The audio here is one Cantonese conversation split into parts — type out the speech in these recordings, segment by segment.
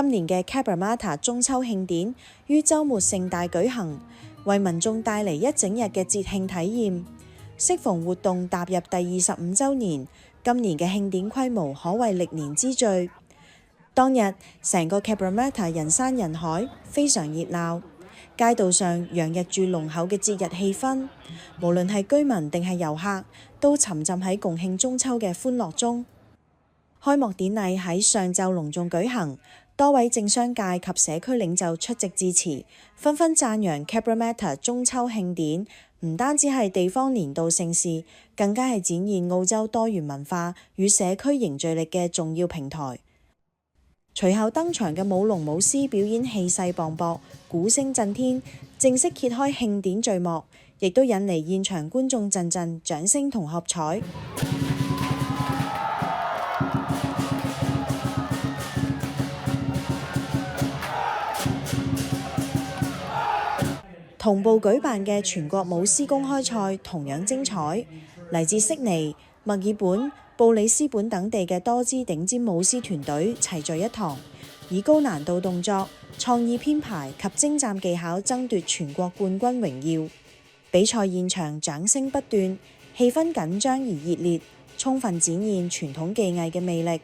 今年嘅 Cabramatta 中秋慶典於週末盛大舉行，為民眾帶嚟一整日嘅節慶體驗。適逢活動踏入第25週年，今年嘅慶典規模可謂歷年之最。當日成個 Cabramatta 人山人海，非常熱鬧，街道上洋溢住濃厚嘅節日氣氛，無論係居民定係遊客，都沉浸喺共慶中秋嘅歡樂中。開幕典禮喺上晝隆重舉行，多位政商界及社區領袖出席致辭，紛紛讚揚 Cabramatta 中秋慶典唔單止係地方年度盛事，更加係展現澳洲多元文化與社區凝聚力嘅重要平台。隨後登場嘅舞龍舞獅表演氣勢磅礴，鼓聲震天，正式揭開慶典序幕，亦都引嚟現場觀眾陣陣掌聲同喝彩。同步舉辦嘅全國舞獅公開賽同樣精彩，嚟自悉尼、墨爾本、布里斯本等地嘅多支頂尖舞獅團隊齊聚一堂，以高難度動作、創意編排及精湛技巧爭奪全國冠軍榮耀。比賽現場掌聲不斷，氣氛緊張而熱烈，充分展現傳統技藝嘅魅力。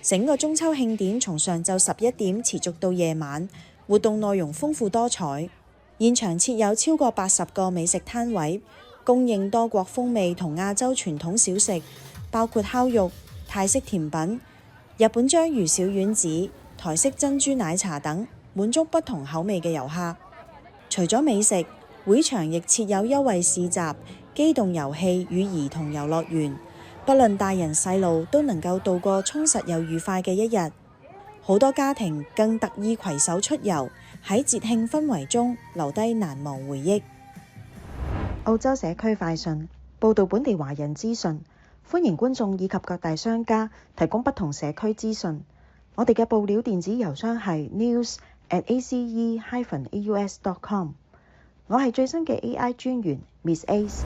整個中秋慶典從上晝11點持續到夜晚，活動內容豐富多彩。現場設有超過80個美食攤位，供應多國風味同亞洲傳統小食，包括烤肉、泰式甜品、日本章魚小丸子、台式珍珠奶茶等，滿足不同口味嘅遊客。除咗美食，會場亦設有優惠市集、機動遊戲與兒童遊樂園，不論大人細路都能夠度過充實又愉快嘅一日。好多家庭更特意攜手出遊，喺節慶氛圍中留低難忘回憶。澳洲社區快訊報導本地華人資訊，歡迎觀眾以及各大商家提供不同社區資訊。我哋嘅報料電子郵箱係 news@ace-aus.com。我係最新嘅 AI 專員 Miss Ace。